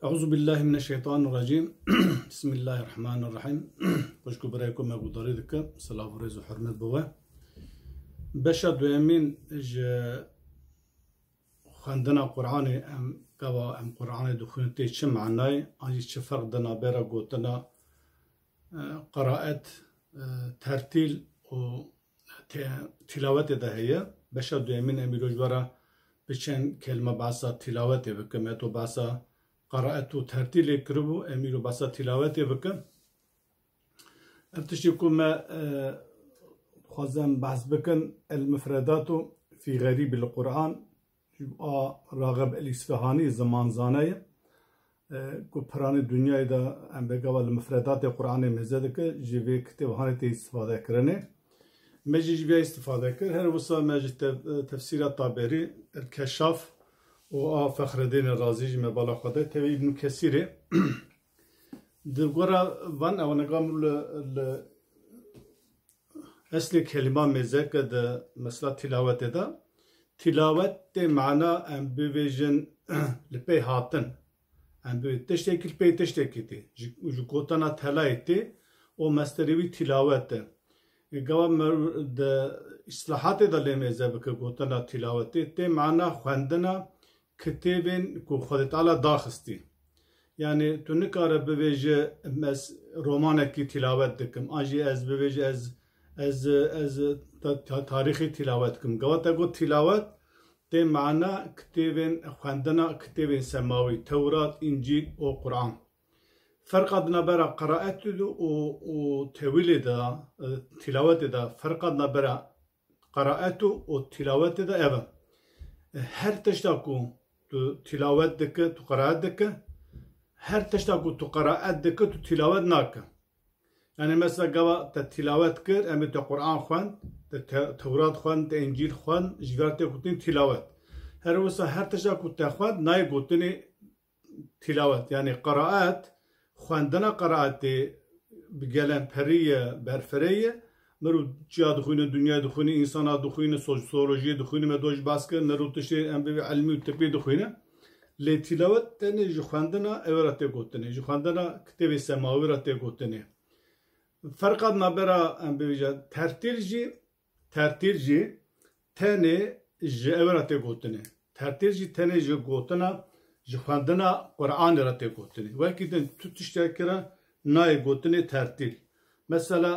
أعوذ بالله من الشيطان الرجيم. بسم الله الرحمن الرحيم. خوشكو برايكم أبو ضريدك صلاة ورز وحرمة بوا بشا دوامين خندنا قرآني أم قوا أم قرآني دخون تيشم عناي أجي شفرق دنا بيرا قوتنا قراءة ترتيل و تلاوة ده هي بشا دوامين أميلو جورا بشن كلمة بعصا تلاوة بكمتو بعصا قراءة ترتيل كربو أميلو بعصا تلاوة بكم ارتشيكم ما خوزن بحث بكن المفردات في غريب القرآن راغب الإصفهاني زمان زانية كو براني الدنيا دا ام بقوا المفردات القرآن مزدك جيبي كتب هاني استفادة كرنه مجي جيبي استفادة كر هر وصا مجي تفسير الطابري الكشاف و فخر الدين الرازي جمع بالا خده تبي ابن كثيره دغورا وان او نقام اصل كلمه مزك ده مثلا تلاوت ده تلاوت معنى ام بيجن لبي هاتن ام بي تشتكل بي تشتكيتي جو كوتنا تلايتي او مستريوي تلاوت قوام ده اصلاحات ده لمزه بك كوتنا تلاوت تي معنى خواندنا كتابين كو خود تعالى داخستي يعني تنكار بوجه مس رومانكي تلاوت دكم اجي از بوجه از تاريخي تلاوتكم قوات اقول تلاوت تي معنى كتابين خواندنا كتابين سماوي توراة انجيل و قرآن فرقدنا برا قراءته و تويل ده تلاوت ده فرقدنا برا قراءته و تلاوت ده ايضا هر تشتاكو تو تلاوت دكه تو قراءت دكه هر تشتاكو تو قراءت دكه تو تلاوت ناكه يعني مثلا قوا تلاوت كر امي تو قرآن خوان توراة خوان انجيل خوان جيراتي كوتين تلاوت هر وسا هر تشتاكو تاخوان ناي كوتني تلاوت يعني قراءات خواندنا قراءت بقلم بريه برفريه نرو جا دخونه دنیا دخونه انسان دخونه سوسيولوژي دخونه مدوج باسكه نرو تشي ام بي علمي وتبي دخونه لتلاوت تني جخواندنا اورته گوتنه جخواندنا كتاب سماوي رته گوتنه فرقنا برا ام بي ترتيلجي تني ج اورته گوتنه ترتيلجي تني ج گوتنا جخواندنا قرآن رته گوتنه وكيدن تشتكرا ناي گوتنه ترتيل مثلا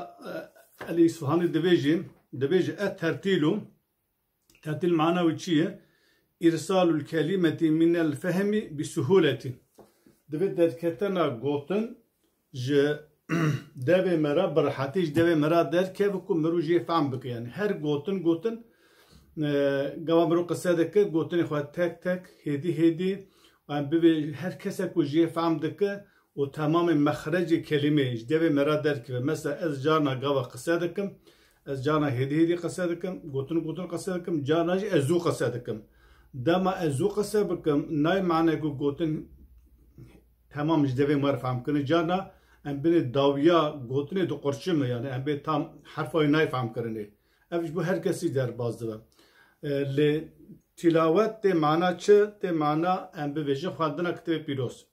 الإصفهاني دبيجي ترتيل معنوي شيء إرسال الكلمة من الفهم بسهولة دبي دركتنا قوتن ج دبي مرا برحاتيش دبي مرا در كيف كم مروجي فهم بك يعني هر قوتن قوام رو قصدك قوتن إخوة تك هدي وعم ببي هر كسك وجي فهم دك وتمام مخرج كلمة دبي مرا در كيف مثلا از جانا قوا قصدكم از جانا هدي قصدكم قوتن قصدكم جانا ازو قصدكم دما ازو قصدكم ناي معنى قوتن تمام دبي مرا فهم كن جانا ام بين داويا قوتن دو قرشم يعني ام بي تام حرفاي ناي فهم كرني افش بو هر كسي در بازده ل تلاوت ته معنى چه ته معنى ام بي وجه خواندنا كتاب بيروس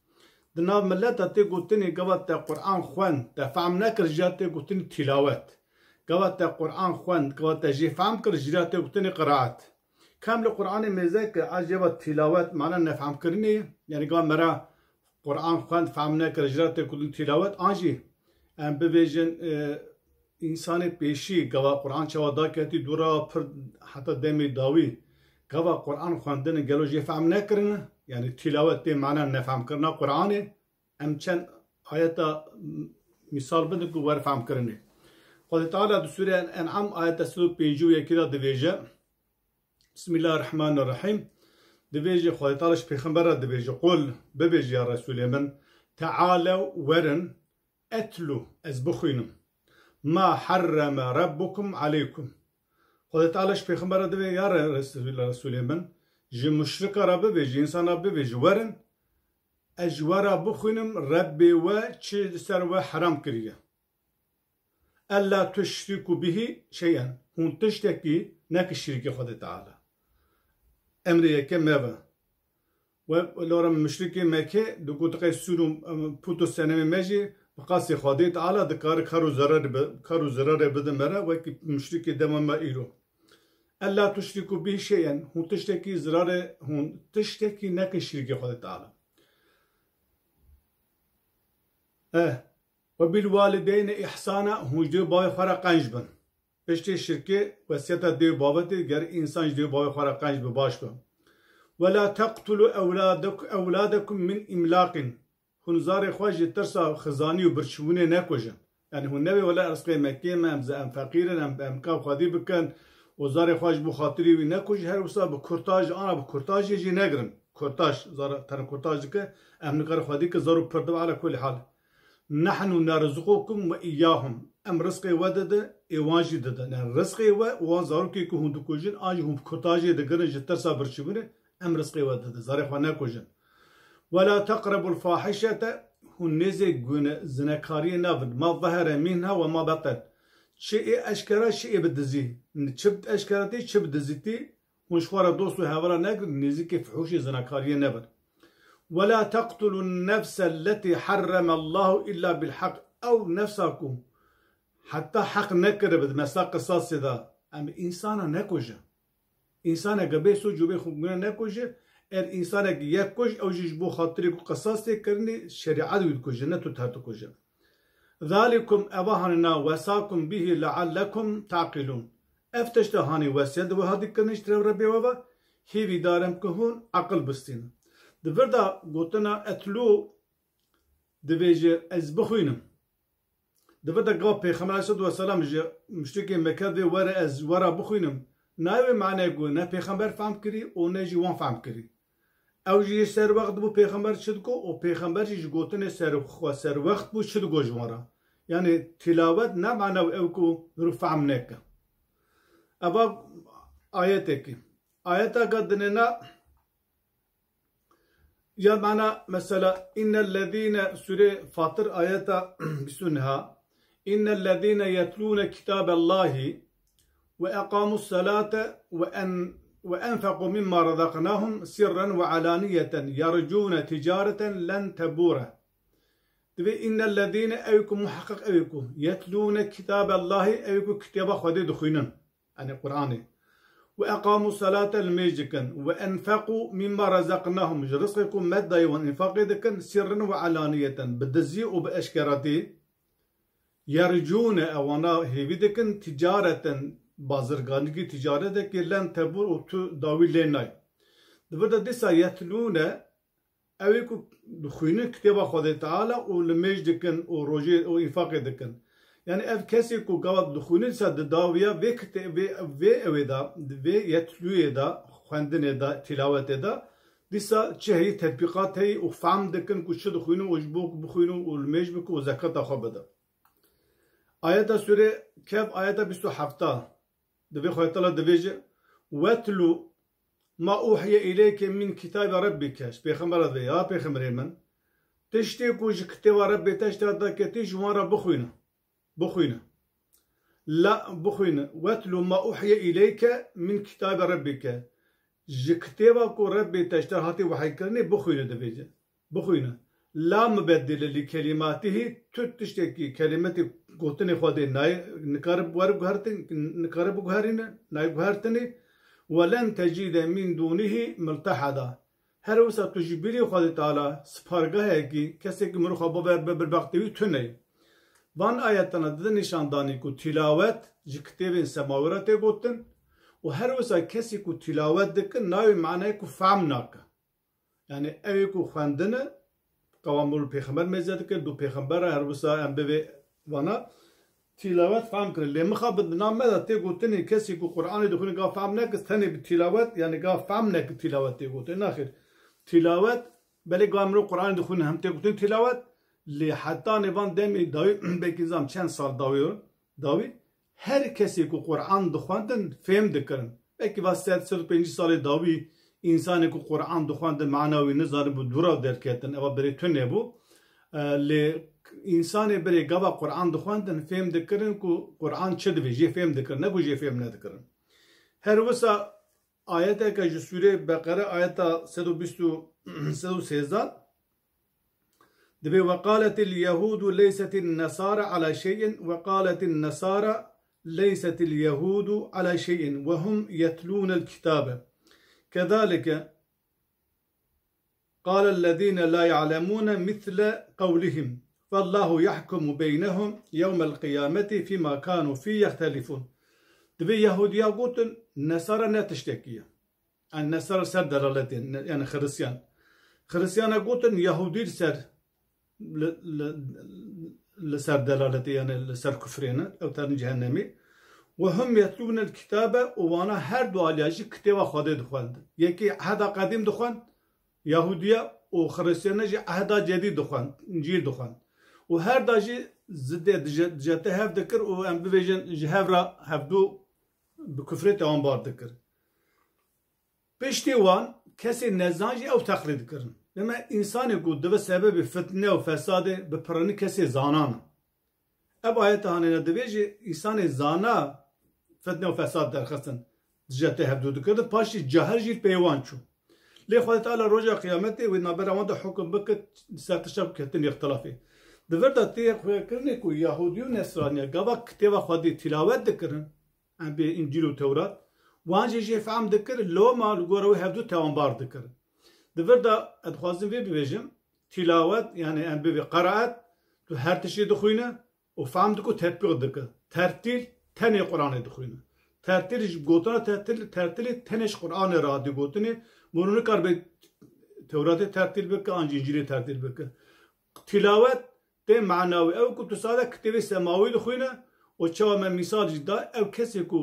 دنا ملت ته گوتنی گوات قرآن خوان ته فهم نکر جاته گوتنی تلاوت گوات قرآن خوان گوات جی فهم کر جاته گوتنی قرائت کامل قرآن مزه که عجبه تلاوت معنی نفهم کرنی یعنی گوات مرا قرآن خوان فهم نکر جاته گوتنی تلاوت آنجی ام ببیجن انسان پیشی گوات قرآن چوادا کتی دورا پر حتی دمی داوی گوات قرآن خواندن گلو جی فهم نکرنه يعني تلاوة معنى نفهم كرنا قرآن أم كان آيات مثال بدك ورفهم كرني قال تعالى بسورة الأنعام آيات سلوك بيجوية كده دبيجة بسم الله الرحمن الرحيم دبيجة قال تعالى بيخبر دبيجة قل ببيجة يا رسول من تعالوا ورن أتلو أزبخينم ما حرم ربكم عليكم قال تعالى بيخبر دبيجة يا رسول من جي مشرك ربي بيجي إنسان ربي بيجي ورن أجوارا بخونم ربي و چه سر و حرام كريه ألا تشركوا به شيئا هون تشتكي نك الشرك خد تعالى أمري كم ولورا مشركي مكة دقو تقيسون بوتو سنة مجي بقاسي خادي تعالى دكار كارو زرار بدن مرة وكي مشركي دم ما إيرو ألا تشركوا به شيئا هون تشتكي زرار هون تشتكي نك شركي خادي تعالى وبالوالدين إحسانا هون جو باي خرا قنجبن بشتي شركة وسيطة ديو بابتي غير إنسان جو باي خرا قنجب باشبن ولا تقتلوا أولادكم من إملاق هون زاري خواج ترسا خزاني وبرشوني ناكوجا يعني هون نبي ولا رزقي مكين ما أم فقيرا أم كاب خادي بكن وزاري خواج بخاطري وناكوج هر وصا بكورتاج أنا بكورتاج يجي ناقرن كورتاج زار ترى كورتاج ك أم نقر خادي كزارو بردو على كل حال نحن نرزقكم وإياهم أم رزقي ودد إيواجي دد يعني رزقي وزارو كي هون دكوجن آج هم كورتاج دقرن جترسا برشوني أم رزقي ودد زاري خوانا كوجن ولا تقربوا الفاحشة هون نزق زنكارية نابد ما ظهر منها وما بطن شيء أشكره شيء بدزي شبت أشكرتي شبت دزيتي هون شوارا دوستو هاورا نقر نزق فحوشي زنكارية نابد ولا تقتلوا النفس التي حرم الله إلا بالحق أو نفسكم حتى حق نكربد مساق قصاص ذا أم إنسانا نكوجه إنسانا قبيسو جوبي خمنا نكوجه إنسانك يكوج أو جيجبو خاطرك قصاصي كرني شريعة ويدكوجه نتو تهتكوجه ذلكم أباهنا وساكم به لعلكم تعقلون افتشت هاني وسيد وهذه كرنش ترى ربي وبا هي بدارم كهون عقل بستين دفردا قلتنا أتلو دفيجي أزبخوينم دفردا قواب بيخمال صلى الله عليه وسلم مشتكي مكذي ورا بخوينم ناوي معنى يقول نا پیغمبر فهم کری و نه جوان فهم کری او جی سر وقت بو پیغمبر شد کو و پیغمبر جی گوتن سر وقت بو شد گو جوارا يعني تلاوت نه معنى او کو رو فهم نکا ابا آياتك آياتا قدننا يا معنى مثلا إن الذين سورة فاطر آياتا بسنها إن الذين يتلون كتاب الله وأقاموا الصلاة وأنفقوا مما رزقناهم سرا وعلانية يرجون تجارة لن تبور إن الذين أيكم محقق أيكم يتلون كتاب الله أيكم كتاب خدي دخينا عن القرآن وأقاموا الصلاة الميجكن وأنفقوا مما رزقناهم رزقكم مدى وانفاق دكن سرا وعلانية بالدزي وبأشكرتي يرجون أونا هيفيدكن تجارة بازرگانگی تجارت که لن تبور و تو داوی لنای دبرده دیسا یتلونه اوی که دخوینه کتاب خدا تعالی و لمیج دکن و روژه و انفاق دکن یعنی اف کسی که گواد دخوینه دیسا داویا وی اوی دا وی یتلوی دا خواندن دا تلاوت دا دیسا چه هی تطبیقات هی و فهم دکن که چه دخوینه و جبوک بخوینه و لمیج بکن و زکات خواه بده آیت سوره کف آیت 27 دبي خويا الله دبيجه واتلو ما أوحي إليك من كتاب ربك بيخمر ذي يا بيخمر من تشتكو كتاب ربي تشتغل كتيج مرة بخوينا لا بخوينا واتلو ما أوحي إليك من كتاب ربك كتابك ربي تشتغل هاتي وحي كرني بخوينا دبيجه بخوينا لا مبدل لكلماته تشتكي كلمتي قوتني خودي ناي نقرب ورق هرتن نقرب غهرنا ناي غهرتني ولن تجد من دونه ملتحدا هر وسط تجبري خودي تعالى سپارگاه ہے کہ کسی کہ مرو خبر بالبقتوی تنه وان آیتنا ده نشاندانی کو تلاوت جکتیوین سماورت گوتن و هر وسط کسی کو تلاوت دکن ناوی معنی کو فهم ناکه يعني اوی کو خواندنه قوامل پیغمبر مزد که دو پیغمبر هر وسط ام به وانا تلاوت فهم كر اللي مخابد نام ماذا تقول تاني كسي كو قرآن دخولي قا فهم ناك ثاني بالتلاوت يعني قا فهم ناك التلاوت تقول تاني آخر تلاوت بلي قا مرو قرآن دخولي هم تقول تاني تلاوت اللي حتى نبان دمي داوي بكيزام چند سال داوي هر كسي كو قرآن دخواندن فهم دكرن بكي واسطة 105 سال داوي إنسان كو قرآن دخواندن معناوي نظر بدورا دركتن أو بري توني بو اللي إنسان بري قبا قرآن دخواندن فهم دكرن كو قرآن چد جي فهم دكرن نبو جي فهم ندكرن هر وسا آياتا كجسورة بقرة آياتا 120 سيزال دبي وقالت اليهود ليست النصارى على شيء وقالت النصارى ليست اليهود على شيء وهم يتلون الكتاب كذلك قال الذين لا يعلمون مثل قولهم فالله يحكم بينهم يوم القيامة فيما كانوا فيه يختلفون دبي يهوديا قلتن نصارى نتشتكي النصارى سر دلالتين يعني خريستيان قلتن يهودي سر لسر دلالتي يعني لسر كفرين أو تر جهنمي وهم يتلون الكتاب وانا هر دو علياجي كتابة خواده دخواند يكي عهدا قديم دخواند يهودية و خريستيان جي عهدا جديد دخواند انجيل دخواند و هر داجي زده جاته هف دكر و ام بيجن جهاف را هفدو بكفريت اوان بار دكر بشتي وان كسي نزانجي او تقليد كرن لما انسان يقول دو سبب فتنه و فساده بپرني كسي زانان اب آيات هانينا دبيجي انسان زانا فتنه و فساد درخستن جاته هفدو دكر پاشي جهر جيل بيوان چو لي خدا تعالى رجع قيامته و نابر اوان ده حكم بك سرتشاب كتن اختلافي دوردا تي خوكرني كو يهودي و نصرانيا غوا كتابه خدي تلاوت دكرن ام بي انجيل و تورات وانجي جي فهم دكر لو ما غوروي هفدو توان بار دكر دوردا ادخوازم بي بيجم تلاوت يعني ام بي قراءات تو هر تشي دخوينه و فهم دكو تطبيق دكر ترتيل تني قران دخوينه ترتيل غوتنا ترتيل تنش قران را دي غوتني مرونو كار بي تورات ترتيل بك انجيل ترتيل بك تلاوت ده معنوي او كنت صادق كتاب سماوي دخوينه و چوا من مثال جدا او کسی کو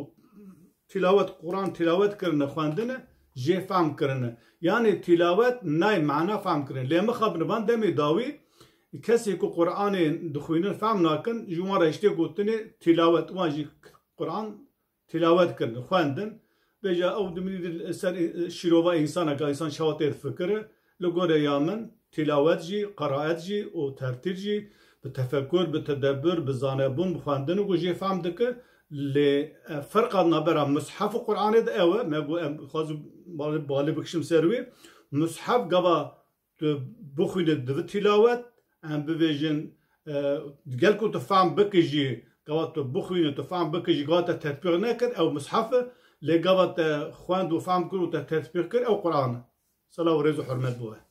تلاوت قرآن تلاوت کرنه خواندنه جه فهم کرنه يعني تلاوت ناي معنى فهم کرنه لما خبر بان دمي داوي کسی کو قرآن دخوينه فهم ناکن جمعه اشته گوتنه تلاوت واجي قرآن تلاوت کرنه خواندن بجا او دمي سر شروع انسان که انسان شواطه فکره لگوره یامن تلاوت جي قراءت جي و ترتيل جي بتفكر بتدبر بزانبون بخواندن و جي فهم دك لفرق نبرا مصحف القرآن ده اوه ما قو خاص بالي بكشم سروي مصحف قبا بخوين دو تلاوت ام بفيجن قالكو تفهم بكجي قبا بخوين تفهم بكجي قبا تطبيق نكر او مصحف لقبا خواند و فهم كر و تطبيق كر او قرآن صلاة ورزو حرمت بوه